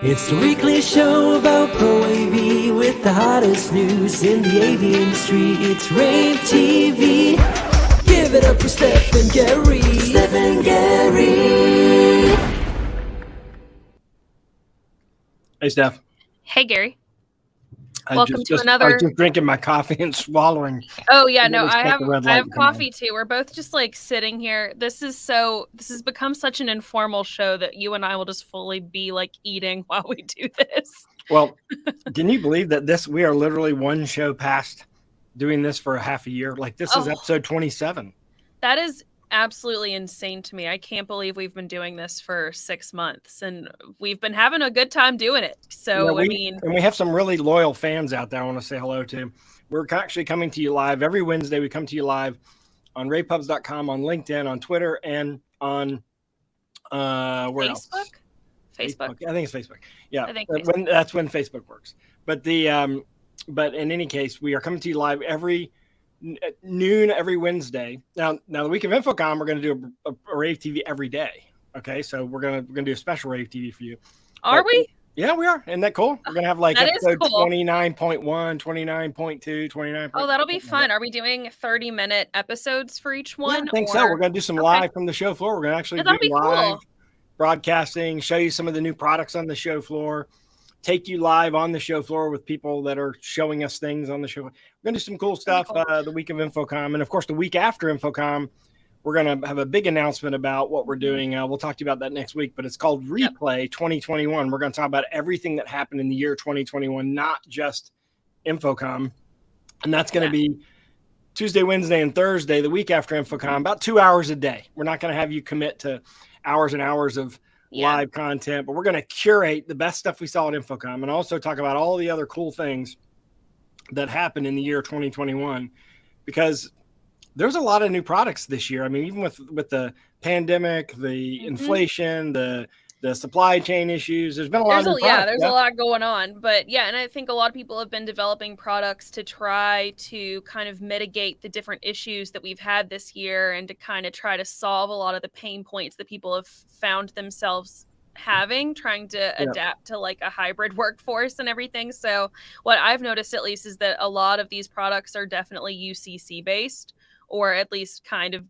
It's the weekly show about rAVe with the hottest news in the AV industry. It's rAVe TV. Give it up for Steph and Gary. Steph and Gary. Hey, Steph. Hey, Gary. I Welcome was to another. just drinking my coffee and swallowing. Oh yeah, And no, then we I expect the red light have to come on. coffee too. We're both just like sitting here. This has become such an informal show that you and I will just fully be like eating while we do this. Well, can you believe that we are literally one show past doing this for a half a year? Like this is episode 27. That is absolutely insane to me. I can't believe we've been doing this for 6 months and we've been having a good time doing it. So, and we have some really loyal fans out there I want to say hello to. We're actually coming to you live every Wednesday. We come to you live on ravepubs.com, on LinkedIn, on Twitter, and on where else? Facebook. I think it's Facebook. Yeah, I think that's when Facebook works. But but in any case, we are coming to you live every noon every Wednesday. Now the week of InfoComm, we're going to do a rAVe TV every day. Okay, so we're gonna do a special rAVe TV for you. Are we? Yeah, we are. Isn't that cool? We're gonna have like that episode cool. 29.1, 29.2, 29. Oh, that'll be fun. Are we doing 30-minute episodes for each one? Yeah, I think so. We're gonna do some live from the show floor. We're gonna actually do live broadcasting, show you some of the new products on the show floor, take you live on the show floor with people that are showing us things on the show. We're going to do some cool stuff the week of InfoComm. And, of course, the week after InfoComm, we're going to have a big announcement about what we're doing. We'll talk to you about that next week. But it's called Replay 2021. We're going to talk about everything that happened in the year 2021, not just InfoComm. And that's going to be Tuesday, Wednesday, and Thursday, the week after InfoComm, about 2 hours a day. We're not going to have you commit to hours and hours of live content, but we're going to curate the best stuff we saw at InfoComm and also talk about all the other cool things that happened in the year 2021, because there's a lot of new products this year. I mean, even with the pandemic, the inflation, the supply chain issues, there's been a lot of there's a lot going on. But and I think a lot of people have been developing products to try to kind of mitigate the different issues that we've had this year and to kind of try to solve a lot of the pain points that people have found themselves having, trying to adapt to like a hybrid workforce and everything. So what I've noticed at least is that a lot of these products are definitely UCC based, or at least kind of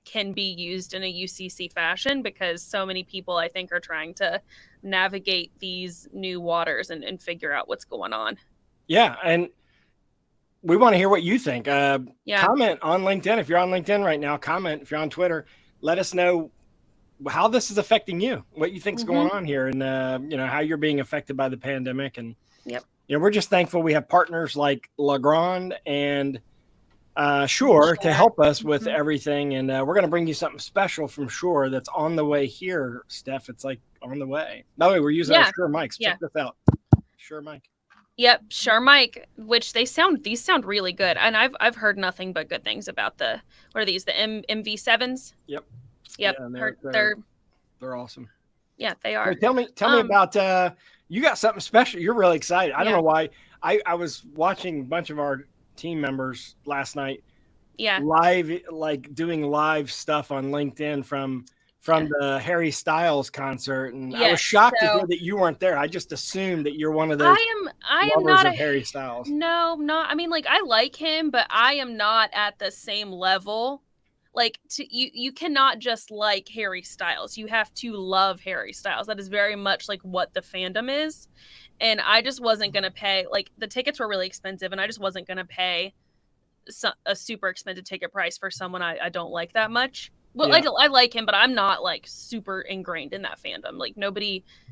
can be used in a UCC fashion, because so many people I think are trying to navigate these new waters and figure out what's going on. Yeah. And we want to hear what you think. Comment on LinkedIn. If you're on LinkedIn right now, comment. If you're on Twitter, let us know how this is affecting you, what you think's going on here, and how you're being affected by the pandemic. And we're just thankful we have partners like Legrand and Shure to help us with everything, and we're going to bring you something special from Shure that's on the way here, Steph. It's like on the way. By the way, we're using our Shure mics. Check this out. Shure mic. Yep, Shure mic, which these sound really good, and I've heard nothing but good things about what are these, the MV7s? Yep. Yeah, they're awesome. Yeah, they are. Hey, tell me about you got something special. You're really excited. I don't know why. I was watching a bunch of our team members last night live, like doing live stuff on LinkedIn from the Harry Styles concert, and I was shocked to hear that you weren't there. I just assumed that you're one of those I am not of Harry Styles. No, not I mean, like, I like him, but I am not at the same level. Like, you cannot just like Harry Styles. You have to love Harry Styles. That is very much like what the fandom is. And I just wasn't going to pay, like, the tickets were really expensive, and I just wasn't going to pay a super expensive ticket price for someone I don't like that much. Well, I like him, but I'm not, like, super ingrained in that fandom. Like,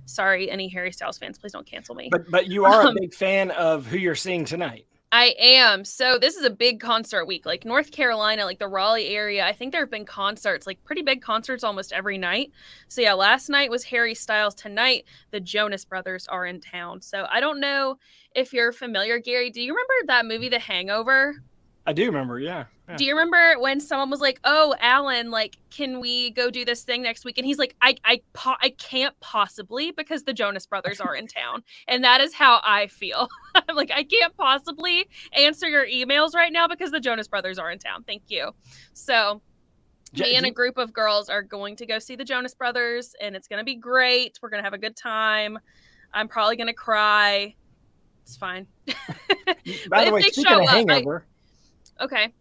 sorry, any Harry Styles fans, please don't cancel me. But you are a big fan of who you're seeing tonight. I am. So this is a big concert week. Like North Carolina, like the Raleigh area, I think there have been concerts, like pretty big concerts almost every night. So last night was Harry Styles. Tonight, the Jonas Brothers are in town. So I don't know if you're familiar, Gary. Do you remember that movie, The Hangover? I do remember, yeah. Do you remember when someone was like, "Oh, Alan, like, can we go do this thing next week?" And he's like, I can't possibly, because the Jonas Brothers are in town. And that is how I feel. I'm like, I can't possibly answer your emails right now because the Jonas Brothers are in town. Thank you. So me and a group of girls are going to go see the Jonas Brothers, and it's going to be great. We're going to have a good time. I'm probably gonna cry. It's fine. By the way, speaking of hangover, okay.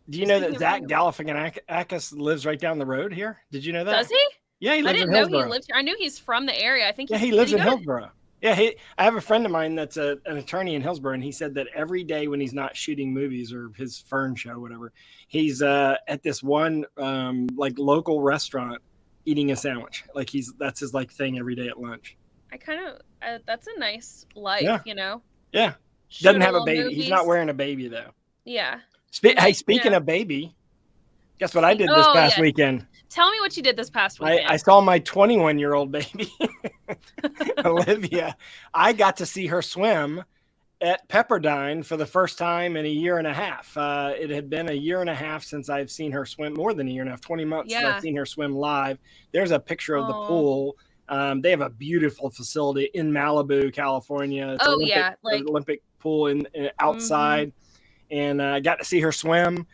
Do you know that Zach Galifianakis lives right down the road here? Did you know that? Does he? Yeah, he lives in Hillsborough. I didn't know he lived here. I knew he's from the area. I think he lives in Hillsborough. Yeah, I have a friend of mine that's an attorney in Hillsborough, and he said that every day when he's not shooting movies or his Fern show, whatever, he's at this one like local restaurant eating a sandwich. Like that's his like thing every day at lunch. I kind of that's a nice life, you know. Yeah, doesn't have a baby. Movies. He's not wearing a baby though. Yeah. Hey, speaking of baby, guess what I did this past weekend? Tell me what you did this past weekend. I saw my 21-year-old baby, Olivia. I got to see her swim at Pepperdine for the first time in a year and a half. It had been a year and a half since I've seen her swim, more than a year and a half, 20 months since I've seen her swim live. There's a picture of the pool. They have a beautiful facility in Malibu, California. It's Olympic pool outside. Mm-hmm. And I got to see her swim.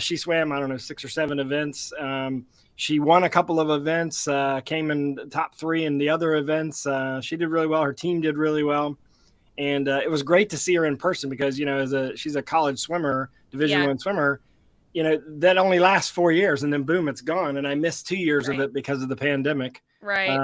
She swam, I don't know, 6 or 7 events. She won a couple of events, came in the top 3 in the other events. She did really well. Her team did really well. And it was great to see her in person because, you know, she's a college swimmer, Division I swimmer, you know, that only lasts 4 years and then boom, it's gone. And I missed 2 years of it because of the pandemic. Right.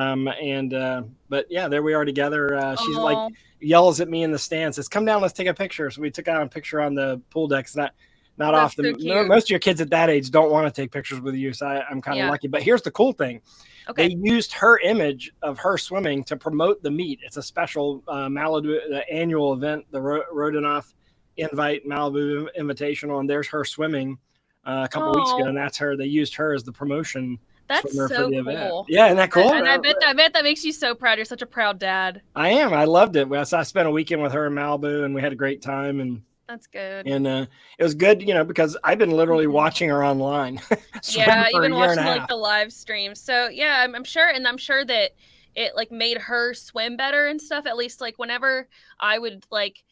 But yeah, there we are together. She's like yells at me in the stands, says, "Come down, let's take a picture." So we took out a picture on the pool deck. It's not often. So most of your kids at that age don't want to take pictures with you. So I'm kind of lucky. But here's the cool thing. Okay. They used her image of her swimming to promote the meet. It's a special Malibu annual event, the Rodenoff Invite Malibu Invitational, and there's her swimming a couple weeks ago, and that's her. They used her as the promotion. That's so cool. Event. Yeah, isn't that cool? And I bet that makes you so proud. You're such a proud dad. I am. I loved it. I spent a weekend with her in Malibu, and we had a great time. And that's good. And it was good, you know, because I've been literally watching her online. Yeah, you've been watching like the live stream. So yeah, I'm sure that it like made her swim better and stuff. At least like whenever I would like.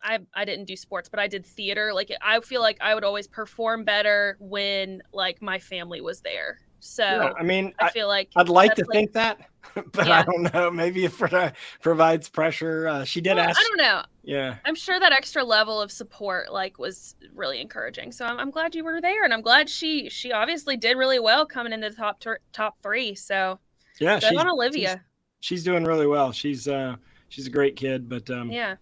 I didn't do sports, but I did theater. Like I feel like I would always perform better when like my family was there. So yeah, I mean, I feel like I'd like to think that, but I don't know. Maybe if it provides pressure, she did ask. I don't know. Yeah, I'm sure that extra level of support like was really encouraging. So I'm glad you were there, and I'm glad she obviously did really well coming into the top 3. So yeah, she's on Olivia. She's doing really well. She's a great kid, but yeah.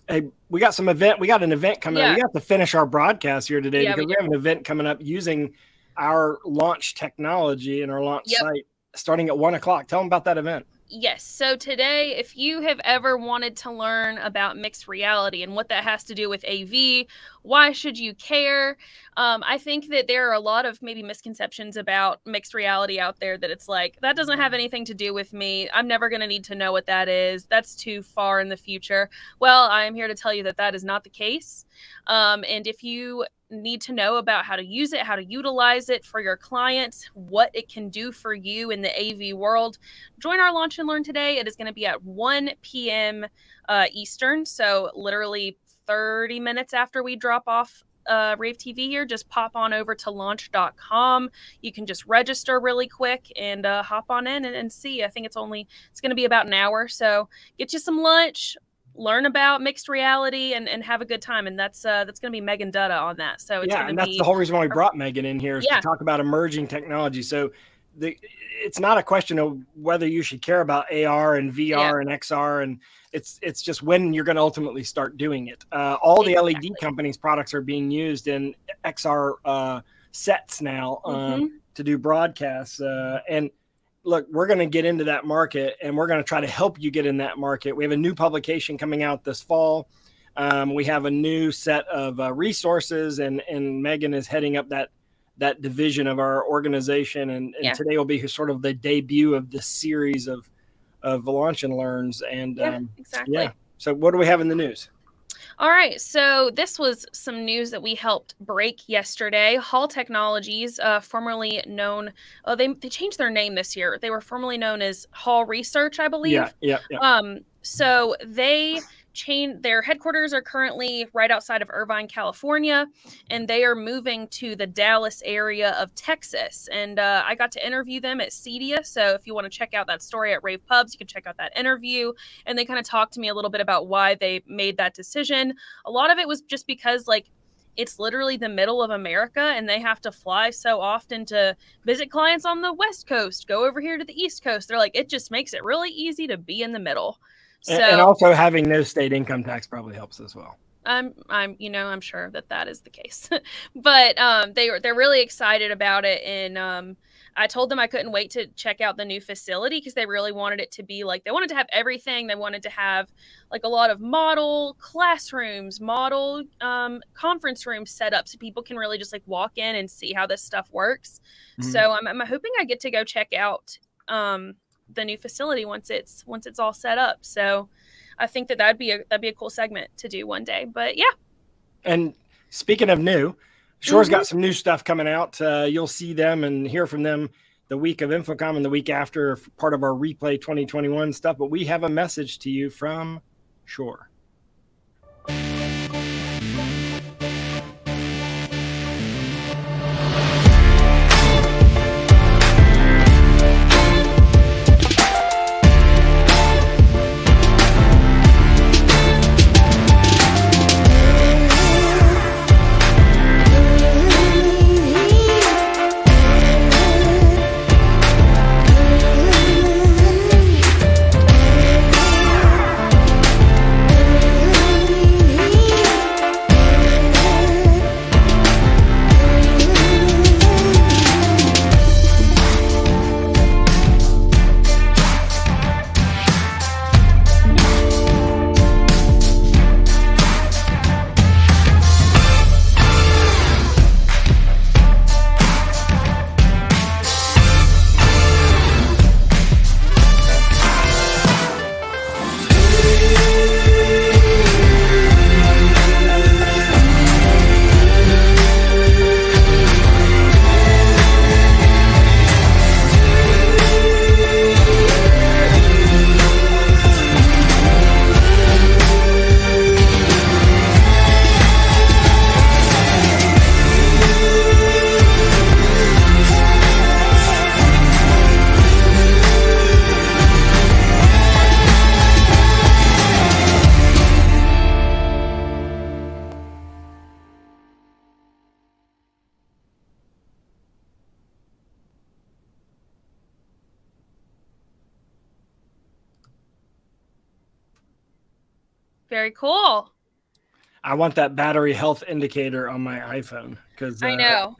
Hey, we got an event coming up. We have to finish our broadcast here today because we have an event coming up using our launch technology and our launch site starting at 1:00. Tell them about that event. Yes. So today, if you have ever wanted to learn about mixed reality and what that has to do with AV, why should you care? I think that there are a lot of maybe misconceptions about mixed reality out there that it's like, that doesn't have anything to do with me. I'm never going to need to know what that is. That's too far in the future. Well, I'm here to tell you that that is not the case. And if you need to know about how to use it, how to utilize it for your clients, what it can do for you in the AV world, join our Launch and Learn today. It is going to be at 1 p.m. Eastern. So literally 30 minutes after we drop off rAVe TV here, just pop on over to launch.com. You can just register really quick and hop on in and see. I think it's going to be about an hour. So get you some lunch, learn about mixed reality and have a good time. And that's going to be Megan Dutta on that. So it's and that's the whole reason why we brought Megan in here is to talk about emerging technology. So it's not a question of whether you should care about AR and VR and XR. And it's just when you're going to ultimately start doing it. All the LED companies' products are being used in XR sets now to do broadcasts. And look, we're going to get into that market and we're going to try to help you get in that market. We have a new publication coming out this fall. We have a new set of resources and Megan is heading up that division of our organization. And today will be sort of the debut of this series of Launch and Learns. And exactly. So what do we have in the news? All right, so this was some news that we helped break yesterday. Hall Technologies, formerly known, they changed their name this year. They were formerly known as Hall Research, I believe. Yeah. So they their headquarters are currently right outside of Irvine, California, and they are moving to the Dallas area of Texas. And I got to interview them at Cedia. So if you want to check out that story at rAVe Pubs, you can check out that interview. And they kind of talked to me a little bit about why they made that decision. A lot of it was just because, like, it's literally the middle of America, and they have to fly so often to visit clients on the West Coast, go over here to the East Coast. They're like, it just makes it really easy to be in the middle. So, and also having no state income tax probably helps as well. I'm sure that is the case, but they're really excited about it, and I told them I couldn't wait to check out the new facility because they really wanted it to be like, they wanted to have everything. They wanted to have like a lot of model classrooms, model conference rooms set up so people can really just like walk in and see how this stuff works. Mm-hmm. So I'm hoping I get to go check out the new facility once it's all set up. So I think that'd be a cool segment to do one day. But yeah. And speaking of new, Shore's got some new stuff coming out. You'll see them and hear from them the week of InfoComm and the week after, part of our Replay 2021 stuff. But we have a message to you from Shore. Very cool. I want that battery health indicator on my iPhone because I know.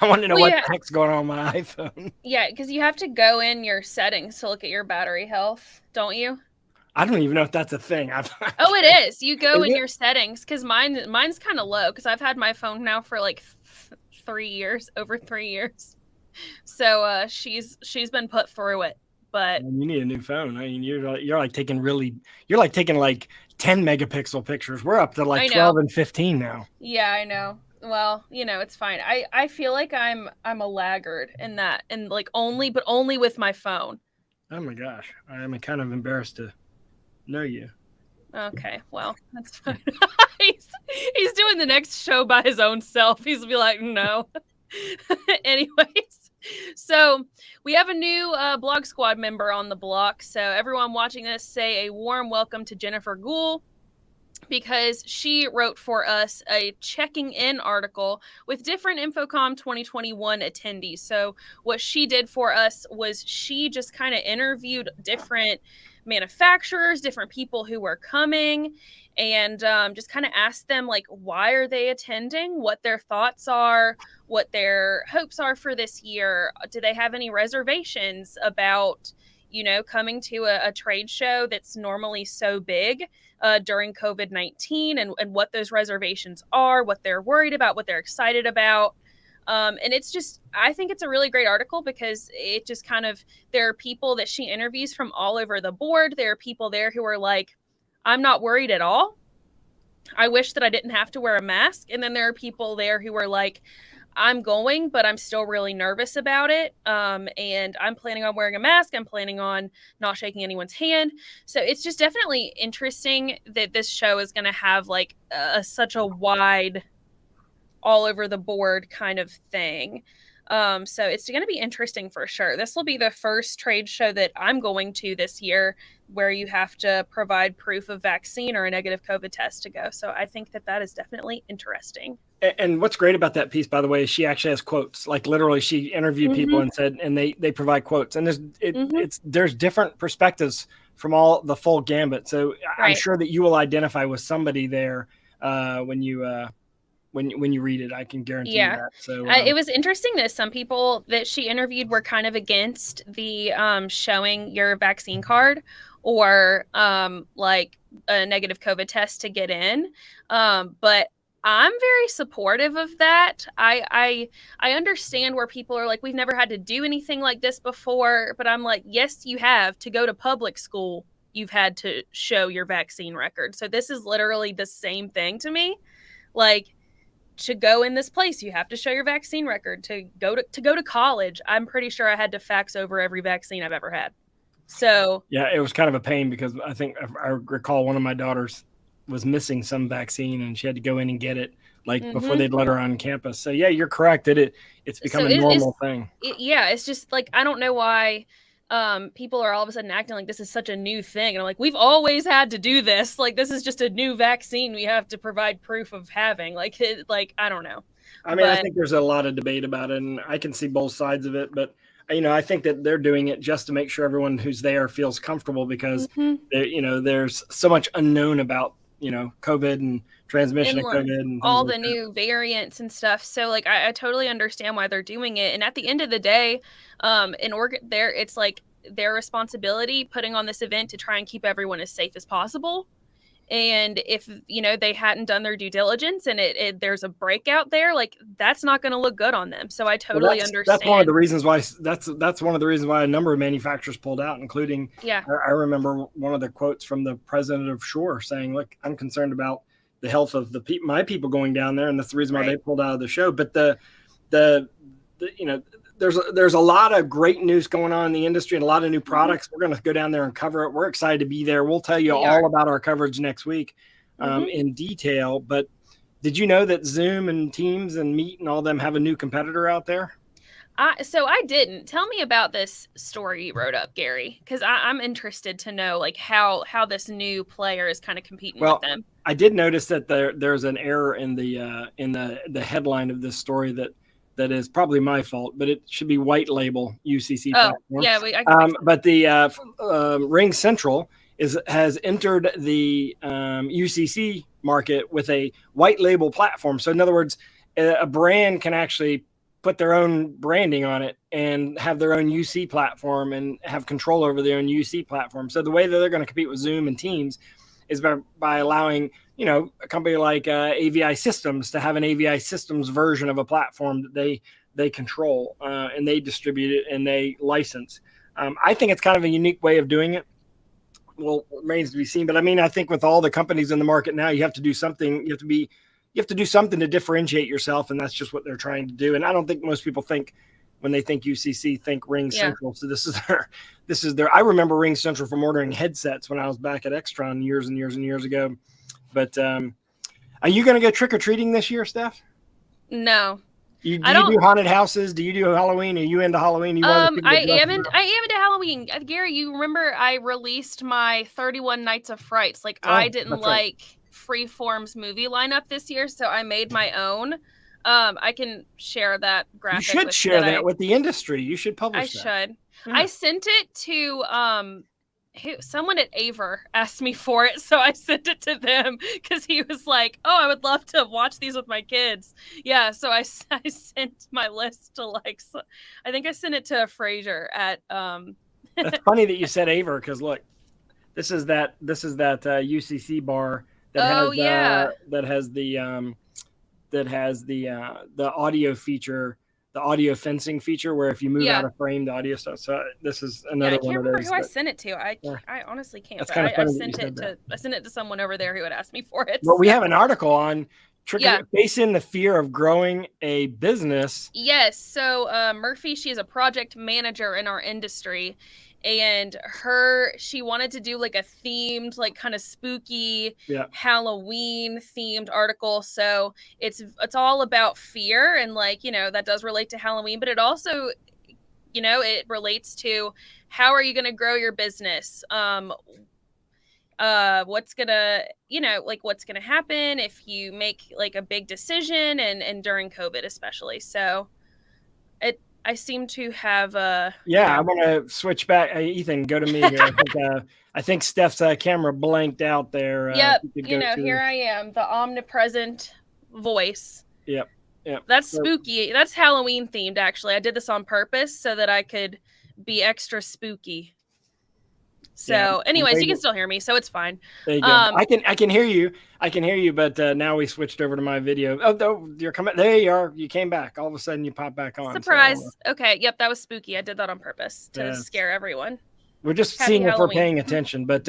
I want to know what the heck's going on my iPhone. Yeah, because you have to go in your settings to look at your battery health, don't you? I don't even know if that's a thing. Oh, it is. You go in your settings because mine's kind of low because I've had my phone now for like 3 years, over 3 years. So she's been put through it. But you need a new phone. I mean, you're like taking like 10 megapixel pictures. We're up to like 12 and 15 now. Yeah, I know. Well, it's fine. I feel like I'm a laggard in that, and like only with my phone. Oh my gosh, I'm kind of embarrassed to know you. Okay, well, that's fine. he's doing the next show by his own self. He's be like, no. Anyways. So we have a new Blog Squad member on the block. So everyone watching this, say a warm welcome to Jennifer Gould, because she wrote for us a checking in article with different InfoComm 2021 attendees. So what she did for us was she just kind of interviewed different manufacturers, different people who were coming, and just kind of asked them, like, why are they attending, what their thoughts are, what their hopes are for this year. Do they have any reservations about, coming to a trade show that's normally so big during COVID-19, and what those reservations are, what they're worried about, what they're excited about. And I think it's a really great article because it just there are people that she interviews from all over the board. There are people there who are like, I'm not worried at all. I wish that I didn't have to wear a mask. And then there are people there who are like, I'm going, but I'm still really nervous about it. And I'm planning on wearing a mask. I'm planning on not shaking anyone's hand. So it's just definitely interesting that this show is going to have like such a wide, all over the board kind of thing. So it's going to be interesting for sure. This will be the first trade show that I'm going to this year where you have to provide proof of vaccine or a negative COVID test to go. So I think that is definitely interesting. And what's great about that piece, by the way, is she actually has quotes. Like literally, she interviewed people and said, and they provide quotes. And there's different perspectives from all the full gambit. So I'm sure that you will identify with somebody there when you read it. I can guarantee you that. So it was interesting that some people that she interviewed were kind of against the showing your vaccine card or like a negative COVID test to get in. But I'm very supportive of that. I understand where people are like, we've never had to do anything like this before, but I'm like, yes, you have. To go to public school, you've had to show your vaccine record. So this is literally the same thing to me. Like, to go in this place, you have to show your vaccine record. To go to college, I'm pretty sure I had to fax over every vaccine I've ever had. So yeah, it was kind of a pain because I think I recall one of my daughters was missing some vaccine and she had to go in and get it before they'd let her on campus. So yeah, you're correct. It's become a normal thing. It's just like, I don't know why people are all of a sudden acting like this is such a new thing. And I'm like, we've always had to do this. Like, this is just a new vaccine we have to provide proof of having. Like, I don't know. I mean, I think there's a lot of debate about it and I can see both sides of it, but I think that they're doing it just to make sure everyone who's there feels comfortable because there's so much unknown about COVID and transmission of COVID and all the new variants and stuff. So like, I totally understand why they're doing it. And at the end of the day, it's like their responsibility putting on this event to try and keep everyone as safe as possible. And if, they hadn't done their due diligence and there's a breakout there, like that's not going to look good on them. So I totally understand. That's one of the reasons why that's one of the reasons why a number of manufacturers pulled out, including, I remember one of the quotes from the president of Shure saying, look, I'm concerned about the health of my people going down there. And that's the reason why they pulled out of the show. But there's a lot of great news going on in the industry and a lot of new products. We're going to go down there and cover it. We're excited to be there. We'll tell you all about our coverage next week in detail. But did you know that Zoom and Teams and Meet and all them have a new competitor out there? So I didn't. Tell me about this story you wrote up, Gary, because I'm interested to know like how this new player is kind of competing with them. I did notice that there's an error in the headline of this story that is probably my fault, but it should be white label UCC platform. Yeah, but the Ring Central has entered the UCC market with a white label platform. So in other words, a brand can actually put their own branding on it and have their own UC platform and have control over their own UC platform. So the way that they're going to compete with Zoom and Teams is by allowing a company like AVI Systems to have an AVI Systems version of a platform that they control and they distribute it and they license. I think it's kind of a unique way of doing it. Well, it remains to be seen. But I mean, I think with all the companies in the market now, you have to do something. You have to do something to differentiate yourself, and that's just what they're trying to do. And I don't think most people think when they think UCC, think Ring Central. So this is their. I remember Ring Central from ordering headsets when I was back at Extron years and years and years ago. But are you going to go trick or treating this year, Steph? No. Do you do haunted houses? Do you do Halloween? Are you into Halloween? I am into Halloween. Gary, you remember I released my 31 Nights of Frights. Like I didn't like Freeform's movie lineup this year, so I made my own. I can share that graphic. You should share that with the industry. You should publish that. I should. Yeah. I sent it to someone at rAVe asked me for it, so I sent it to them because he was like, "Oh, I would love to watch these with my kids." Yeah, so I sent my list to I think I sent it to Fraser at. That's funny that you said rAVe because look, this is that UCC bar that has the audio feature. The audio fencing feature where if you move out of frame, the audio stuff. So this is another one of those. I can't remember who I sent it to. I honestly can't. I sent it to someone over there who had asked me for it. Well, we have an article on facing the fear of growing a business. Yes. So Murphy, she is a project manager in our industry, and she wanted to do like a themed, like kind of spooky Halloween themed article. So it's all about fear, and like, you know, that does relate to Halloween, but it also, you know, it relates to how are you going to grow your business? What's gonna happen if you make like a big decision, and during COVID especially. So I seem to have I'm gonna switch back. Ethan, go to me here. I think Steph's camera blanked out there. Yep, here I am, the omnipresent voice. Yep. That's spooky. That's Halloween themed, actually. I did this on purpose so that I could be extra spooky. So, anyways, you can still hear me, so it's fine. There you go. I can hear you. But now we switched over to my video. Oh, you're coming. There you are. You came back. All of a sudden, you pop back on. Surprise. Okay. Yep, that was spooky. I did that on purpose to scare everyone. We're just seeing if we're paying attention. But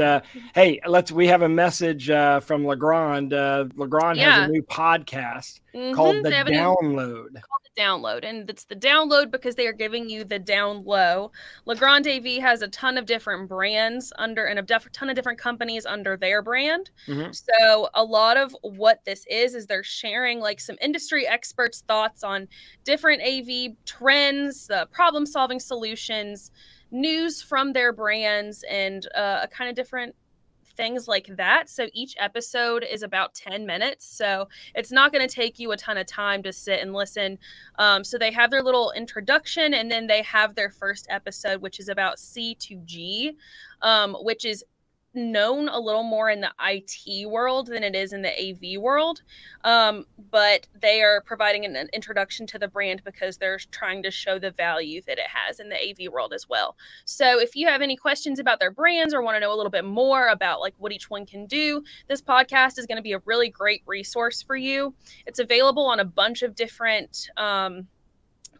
hey, we have a message from Legrand. Legrand has a new podcast called The Download. And it's the download because they are giving you the down low. Legrand AV has a ton of different brands and a ton of different companies under their brand. So a lot of what this is they're sharing like some industry experts' thoughts on different AV trends, problem solving solutions, news from their brands, and a kind of different things like that. So each episode is about 10 minutes. So it's not going to take you a ton of time to sit and listen. So they have their little introduction, and then they have their first episode, which is about C2G, which is known a little more in the IT world than it is in the AV world. But they are providing an introduction to the brand because they're trying to show the value that it has in the AV world as well. So if you have any questions about their brands or want to know a little bit more about like what each one can do, this podcast is going to be a really great resource for you. It's available on a bunch of different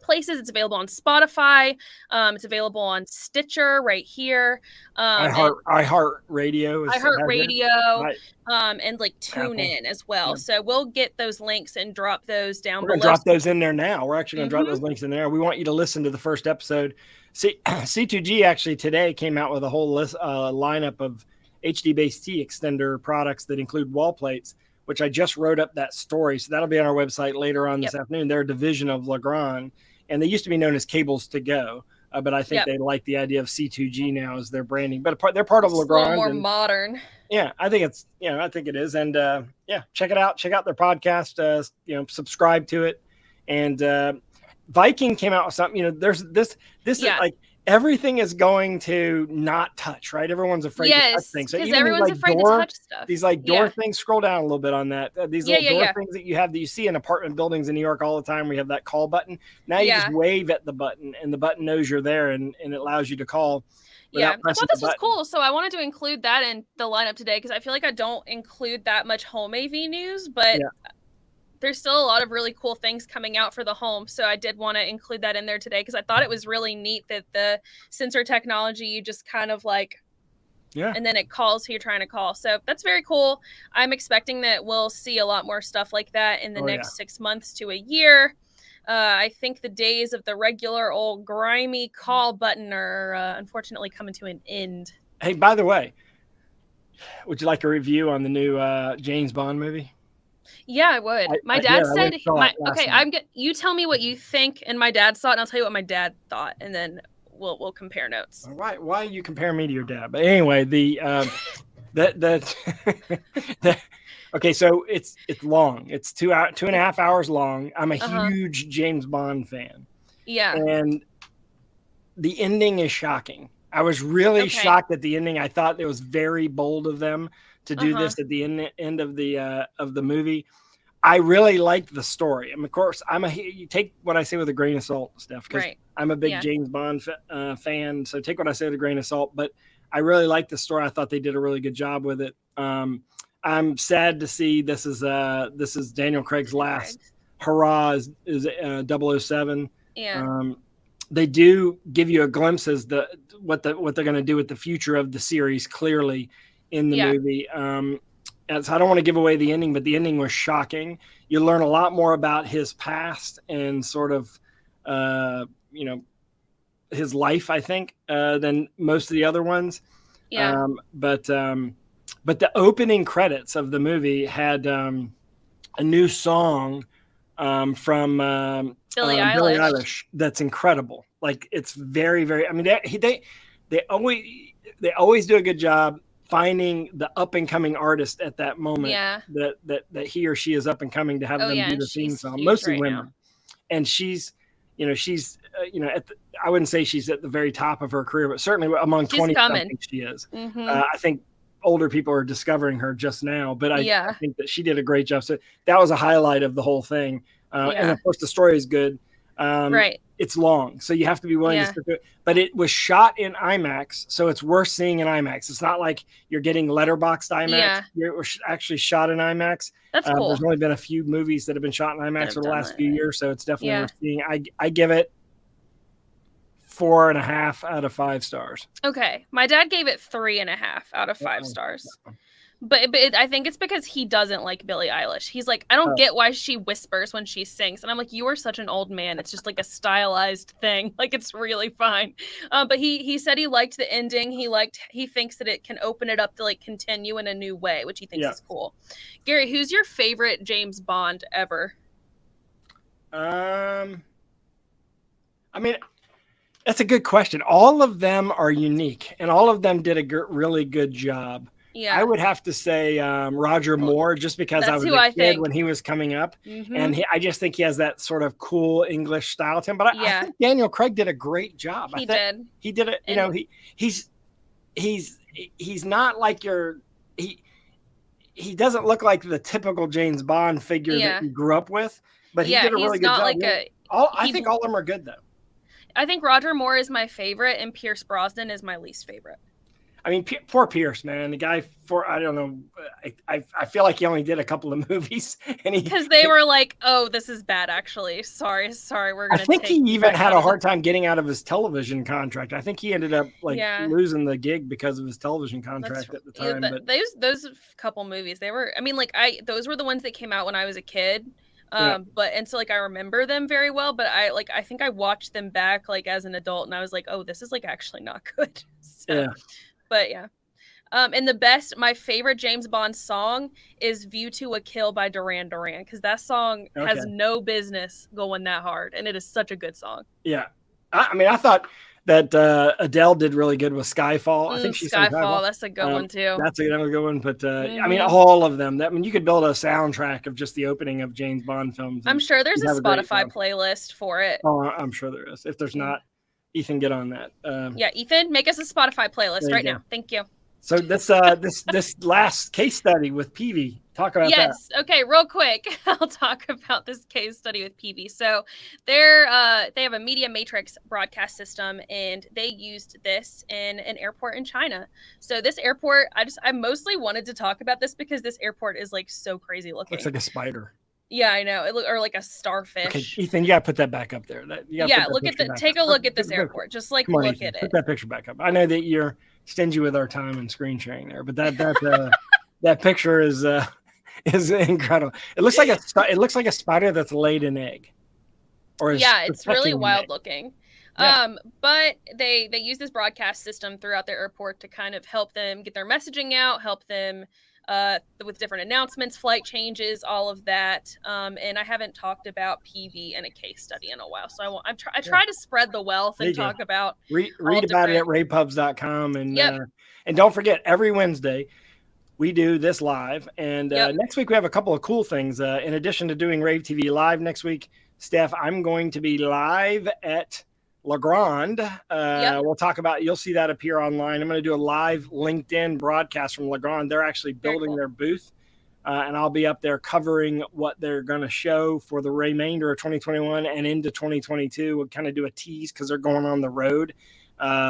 places. It's available on Spotify. It's available on Stitcher right here. iHeartRadio. And like TuneIn as well. Yeah. So we'll get those links and drop those down below. We're going to drop those in there now. We're actually going to drop those links in there. We want you to listen to the first episode. C2G actually today came out with a whole lineup of HD-based T extender products that include wall plates, which I just wrote up that story. So that'll be on our website later on this afternoon. They're a division of Legrand, and they used to be known as Cables to Go. But I think they like the idea of C2G now as their branding. But they're part of Legrand. A little more modern. Yeah, I think it is. And check it out. Check out their podcast. Subscribe to it. And Viking came out with something. There's this is like everything is going to not touch, right? Everyone's afraid to touch things. So because everyone's afraid to touch stuff. These door things, scroll down a little bit on that. These little door things that you see in apartment buildings in New York all the time. We have that call button. Now you just wave at the button, and the button knows you're there, and it allows you to call. I thought this was cool, so I wanted to include that in the lineup today because I feel like I don't include that much home AV news, but there's still a lot of really cool things coming out for the home. So I did want to include that in there today because I thought it was really neat that the sensor technology, you just kind of like, and then it calls who you're trying to call. So that's very cool. I'm expecting that we'll see a lot more stuff like that in the next 6 months to a year. I think the days of the regular old grimy call button are unfortunately coming to an end. Hey, by the way, would you like a review on the new James Bond movie? Yeah, I would. My dad said, you tell me what you think, and my dad saw it, and I'll tell you what my dad thought, and then we'll compare notes. All right. Why you compare me to your dad? But anyway, okay, so it's long. It's 2.5 hours long. I'm a huge James Bond fan. Yeah. And the ending is shocking. I was really shocked at the ending. I thought it was very bold of them to do this at the end of the movie. I really liked the story. And of course, you take what I say with a grain of salt, Steph, because I'm a big James Bond fan. So take what I say with a grain of salt. But I really liked the story. I thought they did a really good job with it. I'm sad to see this is Daniel Craig's last hurrah is 007. Yeah. They do give you a glimpse as what they're going to do with the future of the series clearly in the movie. and so I don't want to give away the ending, but the ending was shocking. You learn a lot more about his past and sort of, his life, I think, than most of the other ones. Yeah. But the opening credits of the movie had a new song from Billie Eilish that's incredible. Like, it's very, very. I mean, they always do a good job finding the up and coming artist at that moment. Yeah. That he or she is up and coming to have them do the theme song. Huge Mostly right women, now. and she's I wouldn't say she's at the very top of her career, but certainly among 20 something she is. Mm-hmm. I think older people are discovering her just now, but I think that she did a great job. So that was a highlight of the whole thing. And of course the story is good. Right. It's long, so you have to be willing to stick to it. But it was shot in IMAX, so it's worth seeing in IMAX. It's not like you're getting letterboxed IMAX. It was actually shot in IMAX. That's cool. There's only been a few movies that have been shot in IMAX for the last few years, so it's definitely worth seeing. I give it 4.5 out of 5 stars. Okay, my dad gave it 3.5 out of 5 stars. But I think it's because he doesn't like Billie Eilish. He's like, I don't get why she whispers when she sings. And I'm like, you are such an old man. It's just like a stylized thing. Like, it's really fine. But he said he liked the ending. He thinks that it can open it up to like continue in a new way, which he thinks is cool. Gary, who's your favorite James Bond ever? I mean, that's a good question. All of them are unique, and all of them did a really good job. Yeah, I would have to say Roger Moore, just because I was a kid when he was coming up, and I just think he has that sort of cool English style to him. But I think Daniel Craig did a great job. He did it. You know, he's not like he doesn't look like the typical James Bond figure that you grew up with, but he did a really good job. I think all of them are good, though. I think Roger Moore is my favorite, and Pierce Brosnan is my least favorite. I mean, poor Pierce, man. The guy, I don't know. I feel like he only did a couple of movies, and because they were like, "Oh, this is bad." Actually, sorry, we're gonna. I think he even had a hard time getting out of his television contract. I think he ended up losing the gig because of his television contract at the time. But those couple movies, they were. I mean, those were the ones that came out when I was a kid. But so I remember them very well, but I think I watched them back as an adult, and I was like, oh, this is actually not good. So, but and my favorite James Bond song is "View to a Kill" by Duran Duran, because that song has no business going that hard, and it is such a good song. Yeah, I mean, I thought that Adele did really good with Skyfall. I think she's Skyfall. That's a good one too. That's another good one. But I mean, all of them. You could build a soundtrack of just the opening of James Bond films. I'm sure there's a Spotify playlist for it. Oh, I'm sure there is. If there's not, Ethan, get on that. Ethan, make us a Spotify playlist right now. Thank you. So this last case study with Peavey. Talk about that. Yes. Okay. Real quick, I'll talk about this case study with Peavey. So they have a media matrix broadcast system, and they used this in an airport in China. So this airport, I mostly wanted to talk about this because this airport is so crazy looking. Looks like a spider. Yeah, I know. Or like a starfish. Okay, Ethan, you gotta put that back up there. Take a look at this airport. Just look at it. Put that picture back up. I know that you're stingy with our time and screen sharing there, but that picture is incredible. It looks like a spider that's laid an egg. It's really wild looking. Yeah. But they use this broadcast system throughout their airport to kind of help them get their messaging out, help them with different announcements, flight changes, all of that. And I haven't talked about Peavey in a case study in a while, so I try to spread the wealth and talk about read about it at ravepubs.com, and don't forget, every Wednesday we do this live, and next week we have a couple of cool things. In addition to doing Rave TV live next week, Steph, I'm going to be live at La Grande. We'll talk about, you'll see that appear online. I'm going to do a live LinkedIn broadcast from La Grande. They're actually building their booth, and I'll be up there covering what they're going to show for the remainder of 2021 and into 2022. We'll kind of do a tease because they're going on the road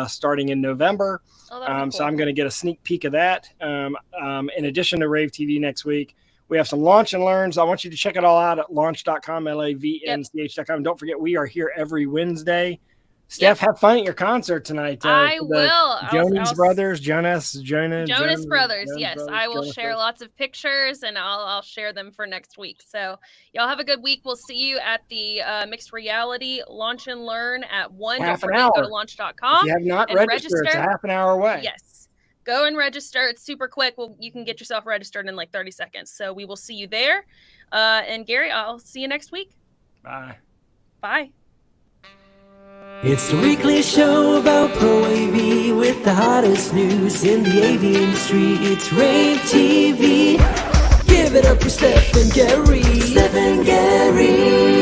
starting in November. Cool. So I'm going to get a sneak peek of that. In addition to Rave TV next week, we have some launch and learns. I want you to check it all out at launch.com, lavnch.com. Don't forget, we are here every Wednesday. Steph, have fun at your concert tonight. I will. Jonas Brothers, Jonas Brothers. Yes, I will share lots of pictures, and I'll share them for next week. So y'all have a good week. We'll see you at the Mixed Reality Launch and Learn at 1. Half Don't an forget, hour. Go to launch.com. If you have not registered, it's a half an hour away. Yes. Go and register. It's super quick. You can get yourself registered in like 30 seconds. So we will see you there. And Gary, I'll see you next week. Bye. Bye. It's the weekly show about Pro AV with the hottest news in the AV industry. It's rAVe TV. Give it up for Steph and Gary. Steph and Gary.